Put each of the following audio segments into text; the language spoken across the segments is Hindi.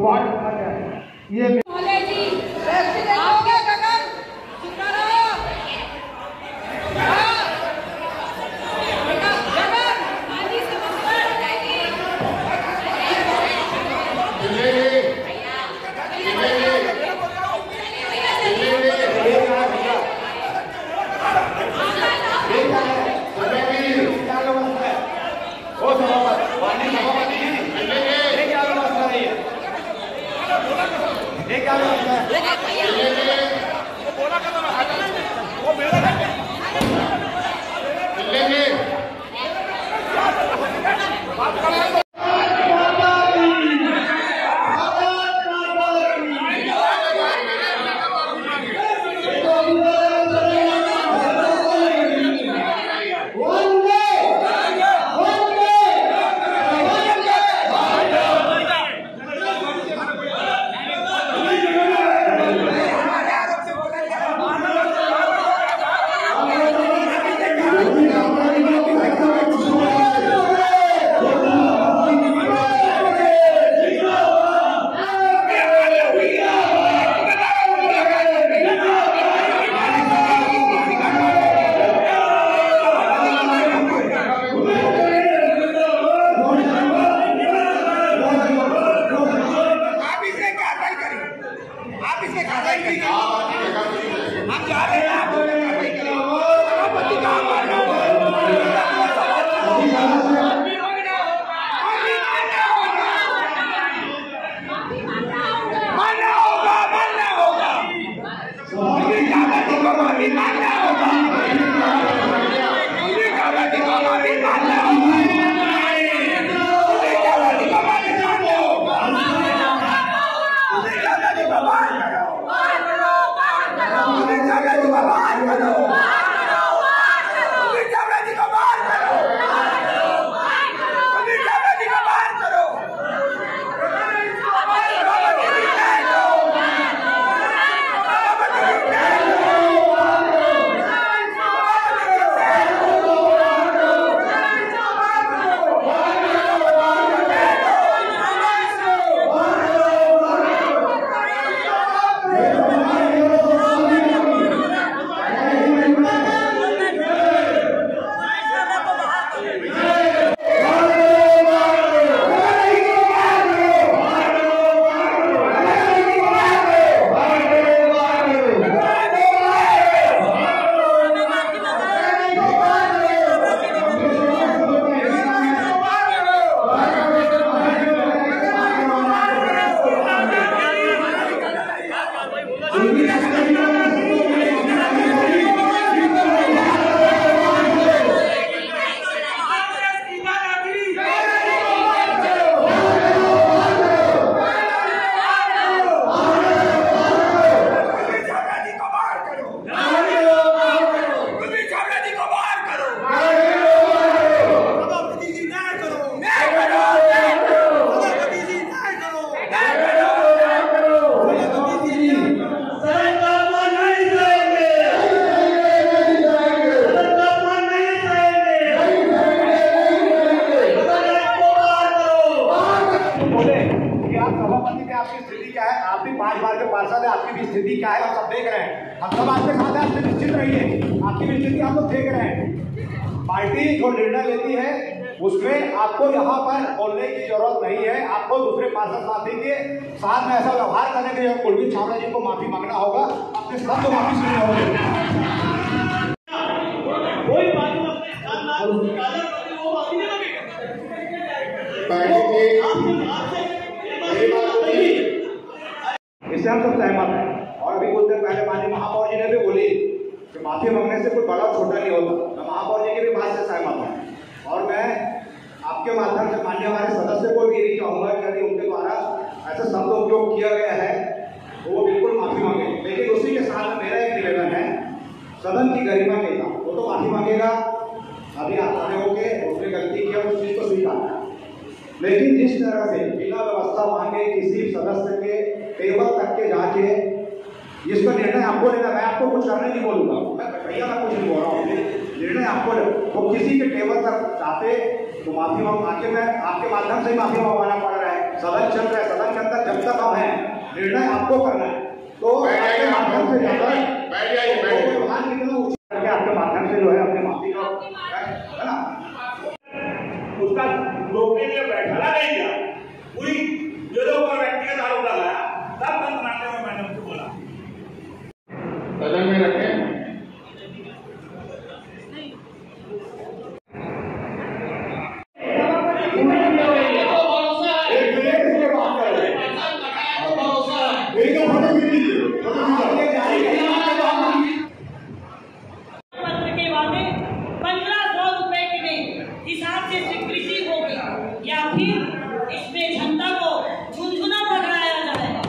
वार्ड रखा गया है। ये आपकी भी स्थिति क्या है, हम सब देख रहे हैं। हम सब आपके साथ हैं, आप निश्चित रहिए, आपकी भी स्थिति हम लोग देख रहे हैं। पार्टी जो निर्णय लेती है उसमें आपको यहाँ पर बोलने की जरूरत नहीं है। आपको दूसरे पार्षद साथी के साथ में ऐसा व्यवहार करने के लिए कुलदीप छाबड़ा जी को माफी मांगना होगा, अपने सब को माफी सुननी होगी। इससे हम सब सहमत हैं। और अभी कुछ देर पहले माननीय महापौर जी ने भी बोली कि माफी मांगने से कोई बड़ा छोटा नहीं होता। मैं महापौर जी की भी बात से सहमत हूँ और मैं आपके माध्यम से माननीय हमारे सदस्य को भी यही चाहूंगा कि यदि उनके द्वारा ऐसे शब्द उपयोग किया गया है तो वो बिल्कुल माफी मांगे। लेकिन उसी के साथ मेरा एक निवेदन है, सदन की गरिमा के साथ वो तो माफी मांगेगा, अभी आप खड़े होकर उसने गलती किया उस चीज को स्वीकार, लेकिन जिस तरह से बिना व्यवस्था मांगे किसी सदस्य के टेबल तक के जाके जिसका निर्णय आपको लेना, मैं आपको कुछ करने नहीं बोलूंगा, भैया मैं कुछ नहीं बोल रहा हूँ, निर्णय आपको वो किसी के टेबल तक जाते तो माफी मांग आके मैं आपके माध्यम से ही माफी मंगवाना पड़ रहा है। सदन चल रहा है, सदन के अंदर जब तक हम हैं निर्णय आपको करना है। तो आपके माध्यम से बाहर निकलना करके आपके माध्यम से जो है अपने माफी का है ना उसका रोकने के लिए बैठा नहीं गया, पूरी जो लोग व्यक्तिगत आरोप लगाया तब बंद बनाते हुए मैंने उनको बोला सदन में रखें। इसमें जनता को झुंझुना पकड़ाया जाएगा।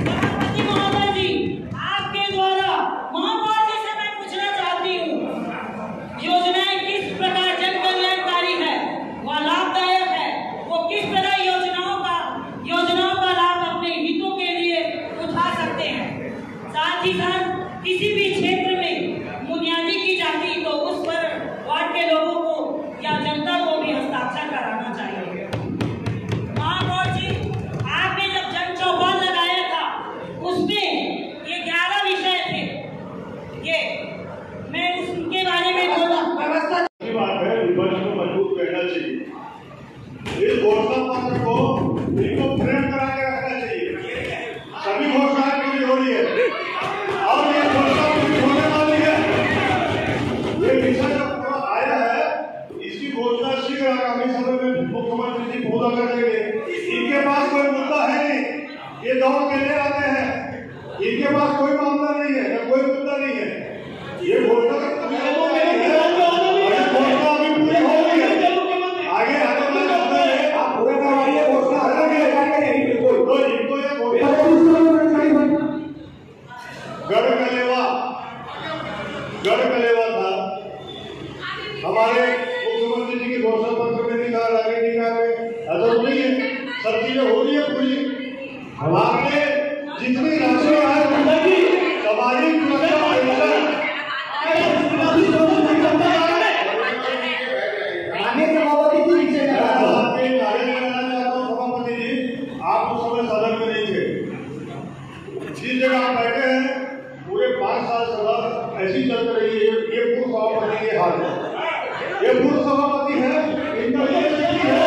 सभापति महोदय जी, आपके द्वारा महापौर जी से मैं पूछना चाहती हूँ, योजनाएं किस प्रकार जन कल्याणकारी है, वह लाभदायक है, वो किस तरह योजनाओं का लाभ अपने हितों के लिए उठा सकते हैं। साथ ही साथ किसी भी क्षेत्र में बुनियादी की जाती तो उस पर वार्ड के लोगों को या जनता को भी हस्ताक्षर कराना चाहिए। महापौर जी, आपने जब जन चौपाल लगाया था उसमें ये 11 विषय थे, ये मैं उसके बारे में बोला। बात है, विपक्ष को मजबूत करना चाहिए। इस घोषणा पत्र को इनको फ्रेम करा के रखना चाहिए। सभी घोषणाएं पूरी हो रही है और ये घोषणा पूरी होने वाली है। ये विषय जो पूरा आया है इसकी घोषणा शीघ्र आगामी समय में मुख्यमंत्री जी पूरा कर देंगे। इनके पास कोई मुद्दा है नहीं, ये दौड़ के ले आते हैं, इनके पास कोई मामला नहीं है, कोई मुद्दा नहीं है। ये घोषणा अभी पूरी हो गई है, आगे आप पूरा करवाइए घोषणा बिल्कुल। तो इनको ये गढ़ कलेवा था हमारे मुख्यमंत्री जी की घोषणा पत्र में निकाल आगे ऐसा नहीं है, सब चीजें हो रही है पूरी। आपने जितनी राशि आए सामाजिक सभापति जी आप उस समय सदन में नहीं थे, जिस जगह आप बैठे हैं पूरे 5 साल सभा ऐसी चल रही है। ये पूर्व सभापति के हाल है, ये पूर्व सभापति है, इनका ये स्थिति है।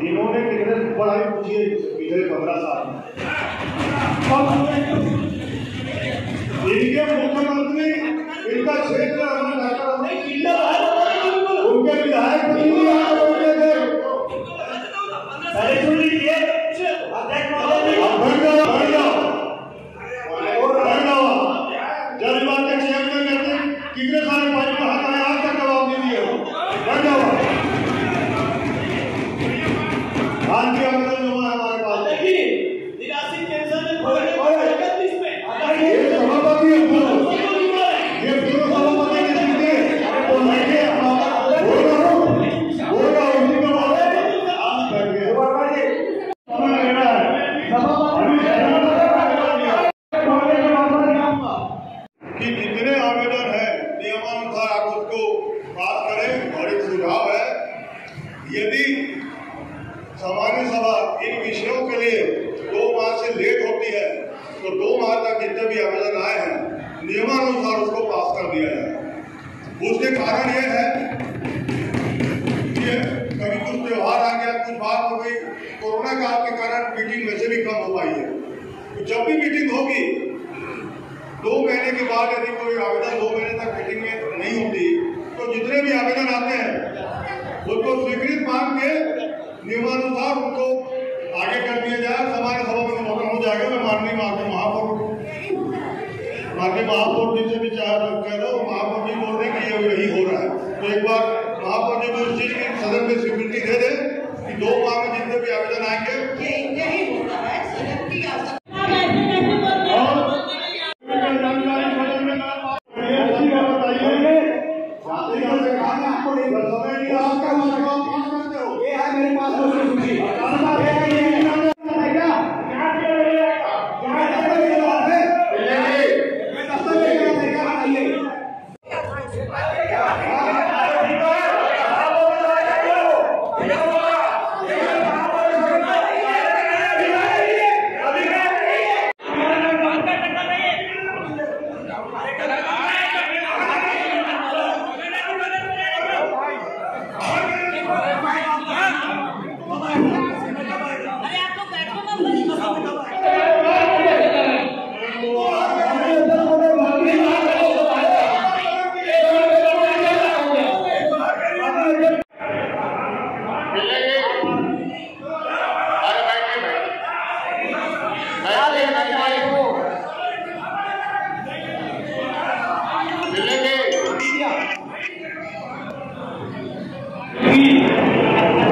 इन्होंने कितने पढ़ाई पूछी है पिछले 15 साल में। इनके मुख्यमंत्री इनका क्षेत्र उनके विधायक जब बात के चेयरमैन कहते कितने सारे पाइप हाथ आए आज तक जवाब नहीं दिए। भारतीय आवेदन जमा है हमारे पास, निराशी कैंसर में सभापति ये पूर्व सभापति के सीधे तो लगे कि कितने आवेदन है नियमानुसार आप उसको पास करें। और एक सुझाव है, यदि सामान्य सभा इन विषयों के लिए 2 माह से लेट होती है तो 2 माह तक जितने भी आवेदन आए हैं नियमानुसार उसको पास कर दिया जाए। उसके कारण यह है कि कभी कुछ त्योहार आ गया, कुछ बात हो गई, कोरोना काल के कारण मीटिंग वैसे भी कम हो पाई है। तो जब भी मीटिंग होगी 2 महीने के बाद यदि कोई आवेदन 2 महीने तक मीटिंग में नहीं होती तो जितने भी आवेदन आते हैं उनको स्वीकृत मान के नियमानुसार उनको आगे कर दिया जाए। हमारे सभा में मौका हो जाएगा। मैं माननीय महापौर जी से भी चाह कह रहा हूँ, महापौर जी बोल रहे कि ये तो एक बार महापौर जी को उस चीज की सदन में स्वीकृति दे दे कि 2 माह में जितने भी आवेदन आएंगे यही होता है सदन की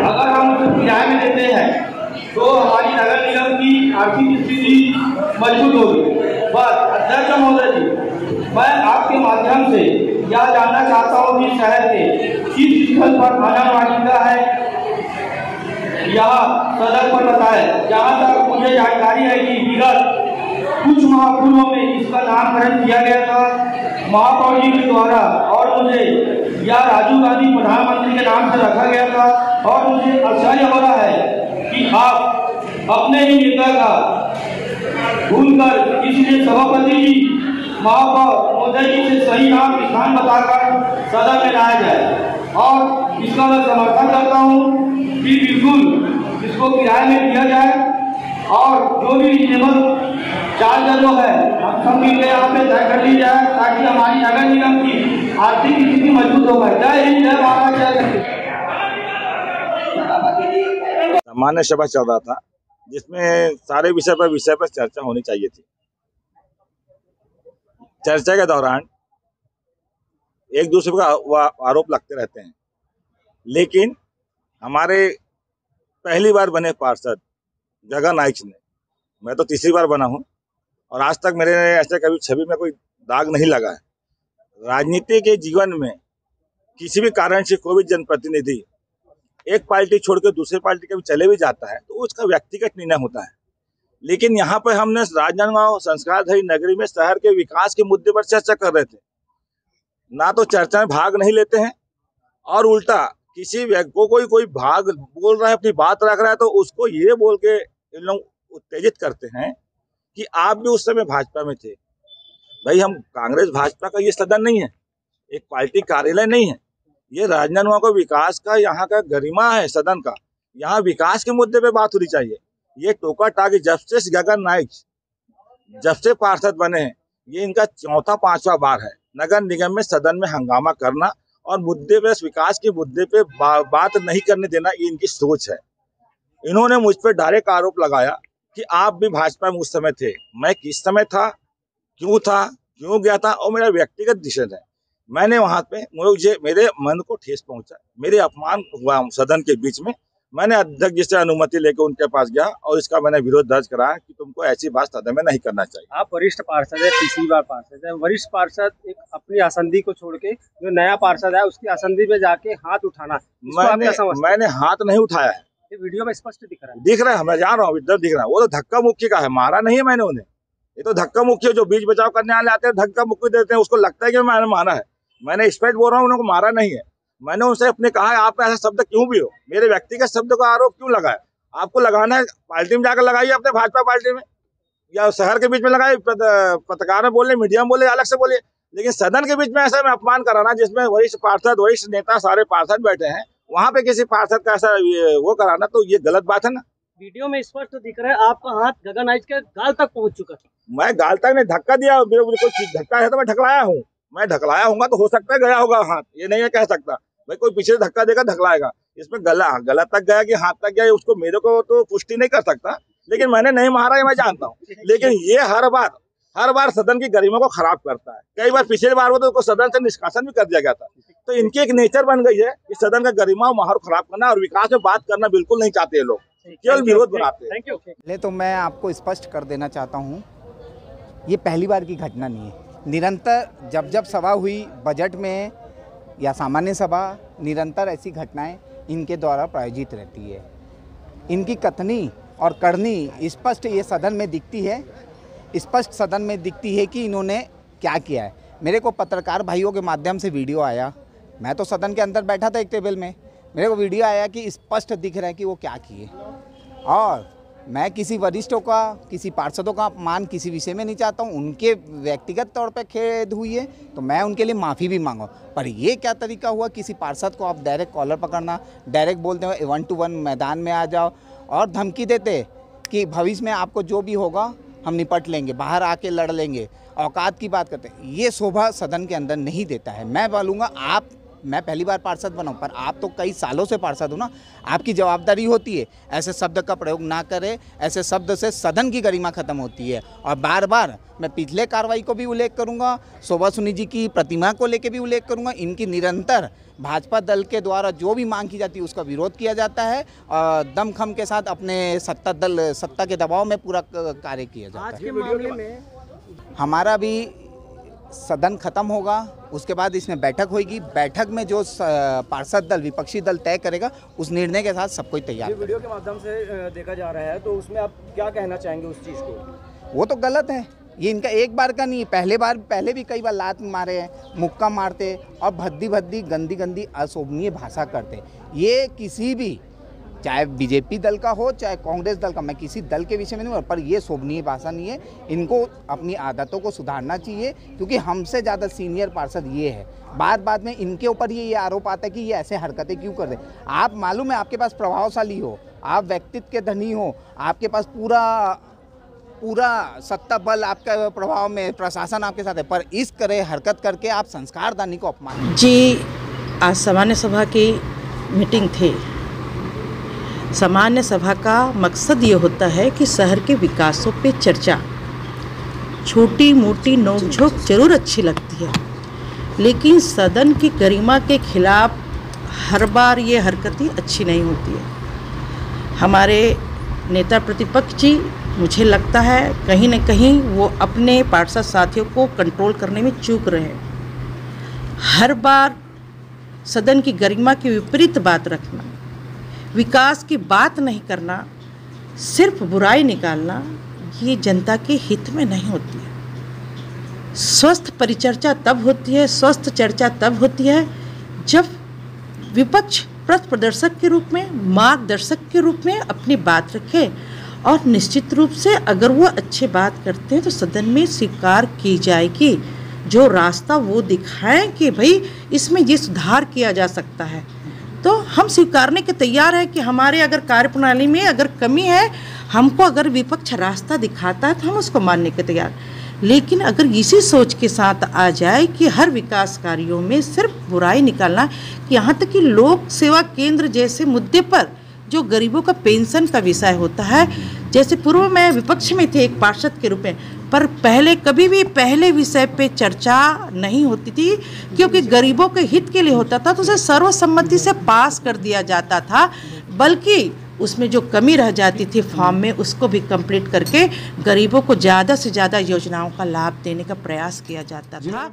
अगर हम उसे किराए में देते हैं तो हमारी नगर निगम की आर्थिक स्थिति मजबूत होगी। बस अध्यक्ष महोदय जी, मैं आपके माध्यम से यह जानना चाहता हूँ कि शहर के किस स्थल पर आंगनबाड़ी है, यह सदन पर बताएं। जहाँ तक मुझे जानकारी है कि विगत कुछ माह पूर्व में इसका नामकरण किया गया था महापौर जी के द्वारा, और मुझे यह राजीव गांधी प्रधानमंत्री के नाम से रखा गया था। और मुझे आश्चर्य हो रहा है कि आप अपने ही नेता का भूलकर इसलिए सभापति जी महापौर महोदय जी से सही नाम स्थान बताकर सदन में लाया जाए, और इसका मैं समर्थन करता हूँ कि बिल्कुल इसको किराए में दिया जाए, और जो भी रिजनेबल चार्ज जो है हम सब मिलकर यहाँ पे तय कर ली जाए, ताकि हमारी नगर निगम की आर्थिक स्थिति मजबूत हो पाए। जय हिंद, जय भारत, जय हिंद। सामान्य सभा चल रहा था जिसमें सारे विषय पर चर्चा होनी चाहिए थी। चर्चा के दौरान एक दूसरे का आरोप लगते रहते हैं, लेकिन हमारे पहली बार बने पार्षद गगन नाइक ने, मैं तो तीसरी बार बना हूं, और आज तक मेरे ऐसे कभी छवि में कोई दाग नहीं लगा है। राजनीति के जीवन में किसी भी कारण से कोई भी जनप्रतिनिधि एक पार्टी छोड़ के दूसरी पार्टी के भी चले भी जाता है तो उसका व्यक्तिगत निर्णय होता है, लेकिन यहाँ पर हमने राजनांदगांव संस्कारधारी नगरी में शहर के विकास के मुद्दे पर चर्चा कर रहे थे। ना तो चर्चा में भाग नहीं लेते हैं, और उल्टा किसी व्यक्ति को कोई भाग बोल रहा है, अपनी बात रख रहा है, तो उसको ये बोल के इन लोग उत्तेजित करते हैं कि आप भी उस समय भाजपा में थे। भाई, हम कांग्रेस भाजपा का ये सदन नहीं है, एक पार्टी कार्यालय नहीं है, ये राजनांदगांव का विकास का यहाँ का गरिमा है सदन का। यहाँ विकास के मुद्दे पे बात होनी चाहिए। ये टोका टाकी जब से गगन नाइक जब से पार्षद बने हैं, ये इनका 4-5वां बार है नगर निगम में सदन में हंगामा करना और मुद्दे पे, विकास के मुद्दे पे बात नहीं करने देना, ये इनकी सोच है। इन्होंने मुझ पर डायरेक्ट आरोप लगाया कि आप भी भाजपा में उस समय थे। मैं किस समय था, क्यों गया था, और मेरा व्यक्तिगत डिसीजन है। मैंने वहां पे मुझे मेरे मन को ठेस पहुंचा, मेरे अपमान हुआ सदन के बीच में। मैंने अध्यक्ष जी से अनुमति लेकर उनके पास गया और इसका मैंने विरोध दर्ज कराया कि तुमको ऐसी बात सदन में नहीं करना चाहिए। आप वरिष्ठ पार्षद है, तीसरी बार पार्षद है। वरिष्ठ पार्षद एक अपनी आसंदी को छोड़ के जो नया पार्षद है उसकी आसंदी में जाके हाथ उठाना, मैंने हाथ नहीं उठाया है। ये वीडियो में स्पष्ट दिख रहा है। दिख रहा है, मैं जान रहा हूँ, इधर दिख रहा है। वो तो धक्का मुक्की का है, मारा नहीं है मैंने उन्हें। ये तो धक्का मुक्की जो बीच बचाव करने वाले आते हैं, धक्का मुक्की देते हैं, उसको लगता है कि मैंने मारा है। मैंने स्पष्ट बोल रहा हूँ, उनको मारा नहीं है। मैंने उनसे अपने कहा आप ऐसा शब्द क्यों भी हो, मेरे व्यक्तिगत शब्द का आरोप क्यों लगाए? आपको लगाना है पार्टी में जाकर लगाइए, अपने भाजपा पार्टी में या शहर के बीच में लगाइए, पत्रकार में बोले, मीडिया में बोले, अलग से बोलिए, लेकिन सदन के बीच में ऐसा में अपमान कराना जिसमें वरिष्ठ पार्षद, वरिष्ठ नेता, सारे पार्षद बैठे हैं, वहाँ पे किसी पार्षद का ऐसा वो कराना, तो ये गलत बात है ना। वीडियो में स्पष्ट दिख रहा है आपका हाथ गगन नाइक के गाल तक पहुंच चुका है। मैं गाल तक ने धक्का दिया, कोई चीज धक्का है तो मैं ढकलाया हूँ। मैं ढकलाया हूँ तो हो सकता है गया होगा हाथ, ये नहीं है कह सकता। भाई कोई पीछे धक्का देगा ढकलाएगा, इसमें गला तक गया कि हाथ तक गया, उसको मेरे को तो पुष्टि नहीं कर सकता, लेकिन मैंने नहीं मारा ये मैं जानता हूँ। लेकिन ये हर बार सदन की गरिमा को खराब करता है। कई बार पिछले बार वो तो सदन से निष्कासन भी कर दिया गया था। तो इनकी एक नेचर बन गई है कि सदन का गरिमा और माहौल खराब करना और विकास में बात करना बिल्कुल नहीं चाहते ये लोग, केवल विरोध बनाते हैं। Thank you. पहले तो मैं आपको स्पष्ट कर देना चाहता हूँ, ये पहली बार की घटना नहीं है। निरंतर जब सभा हुई बजट में या सामान्य सभा, निरंतर ऐसी घटनाएं इनके द्वारा प्रायोजित रहती है। इनकी कथनी और करनी स्पष्ट ये सदन में दिखती है, स्पष्ट सदन में दिखती है कि इन्होंने क्या किया है। मेरे को पत्रकार भाइयों के माध्यम से वीडियो आया, मैं तो सदन के अंदर बैठा था एक टेबल में, मेरे को वीडियो आया कि स्पष्ट दिख रहा है कि वो क्या किए। और मैं किसी वरिष्ठों का, किसी पार्षदों का अपमान किसी विषय में नहीं चाहता हूँ। उनके व्यक्तिगत तौर पे खेद हुई है तो मैं उनके लिए माफ़ी भी मांगूँ, पर ये क्या तरीका हुआ किसी पार्षद को आप डायरेक्ट कॉलर पकड़ना, डायरेक्ट बोलते हो 1-to-1 मैदान में आ जाओ और धमकी देते कि भविष्य में आपको जो भी होगा हम निपट लेंगे, बाहर आके लड़ लेंगे, औकात की बात करते हैं। ये शोभा सदन के अंदर नहीं देता है। मैं बोलूँगा मैं पहली बार पार्षद बना हूं, पर आप तो कई सालों से पार्षद हो ना, आपकी जवाबदारी होती है ऐसे शब्द का प्रयोग ना करें। ऐसे शब्द से सदन की गरिमा खत्म होती है। और बार बार मैं पिछले कार्रवाई को भी उल्लेख करूंगा, शोभा सुनी जी की प्रतिमा को लेकर भी उल्लेख करूंगा। इनकी निरंतर भाजपा दल के द्वारा जो भी मांग की जाती है उसका विरोध किया जाता है और दमखम के साथ अपने सत्ता के दबाव में पूरा कार्य किया जाता है। आज के मामले में हमारा भी सदन खत्म होगा, उसके बाद इसमें बैठक होगी। बैठक में जो पार्षद दल, विपक्षी दल तय करेगा उस निर्णय के साथ सब कोई तैयार है। वीडियो के माध्यम से देखा जा रहा है, तो उसमें आप क्या कहना चाहेंगे उस चीज़ को? वो तो गलत है। ये इनका एक बार का नहीं है, पहले भी कई बार लात मारे हैं, मुक्का मारते और भद्दी गंदी अशोभनीय भाषा करते। ये किसी भी, चाहे बीजेपी दल का हो चाहे कांग्रेस दल का, मैं किसी दल के विषय में नहीं, पर ये शोभनीय भाषा नहीं है। इनको अपनी आदतों को सुधारना चाहिए, क्योंकि हमसे ज़्यादा सीनियर पार्षद ये है। बाद में इनके ऊपर ये आरोप आता है कि ये ऐसे हरकतें क्यों कर रहे। आप मालूम है, आपके पास प्रभावशाली हो, आप व्यक्तित्व के धनी हो, आपके पास पूरा सत्ता बल आपका प्रभाव में, प्रशासन आपके साथ है, पर इस तरह हरकत करके आप संस्कारदानी को अपमान। जी, आज सामान्य सभा की मीटिंग थी। सामान्य सभा का मकसद ये होता है कि शहर के विकासों पे चर्चा, छोटी मोटी नोकझोंक जरूर अच्छी लगती है, लेकिन सदन की गरिमा के खिलाफ हर बार ये हरकतें अच्छी नहीं होती है। हमारे नेता प्रतिपक्ष जी, मुझे लगता है कहीं न कहीं वो अपने पार्षद साथियों को कंट्रोल करने में चूक रहे हैं। हर बार सदन की गरिमा के विपरीत बात रखना, विकास की बात नहीं करना, सिर्फ बुराई निकालना, ये जनता के हित में नहीं होती है। स्वस्थ परिचर्चा तब होती है, स्वस्थ चर्चा तब होती है जब विपक्ष पथ प्रदर्शक के रूप में, मार्गदर्शक के रूप में अपनी बात रखे, और निश्चित रूप से अगर वो अच्छी बात करते हैं तो सदन में स्वीकार की जाएगी। जो रास्ता वो दिखाएं कि भाई इसमें ये सुधार किया जा सकता है, तो हम स्वीकारने के तैयार है कि हमारे अगर कार्यप्रणाली में अगर कमी है, हमको अगर विपक्ष रास्ता दिखाता है तो हम उसको मानने के तैयार। लेकिन अगर इसी सोच के साथ आ जाए कि हर विकास कार्यों में सिर्फ बुराई निकालना, कि यहाँ तक कि लोक सेवा केंद्र जैसे मुद्दे पर जो गरीबों का पेंशन का विषय होता है, जैसे पूर्व में विपक्ष में थे एक पार्षद के रूप में, पर पहले कभी भी पहले विषय पे चर्चा नहीं होती थी, क्योंकि गरीबों के हित के लिए होता था तो उसे सर्वसम्मति से पास कर दिया जाता था, बल्कि उसमें जो कमी रह जाती थी फॉर्म में उसको भी कंप्लीट करके गरीबों को ज़्यादा से ज़्यादा योजनाओं का लाभ देने का प्रयास किया जाता था।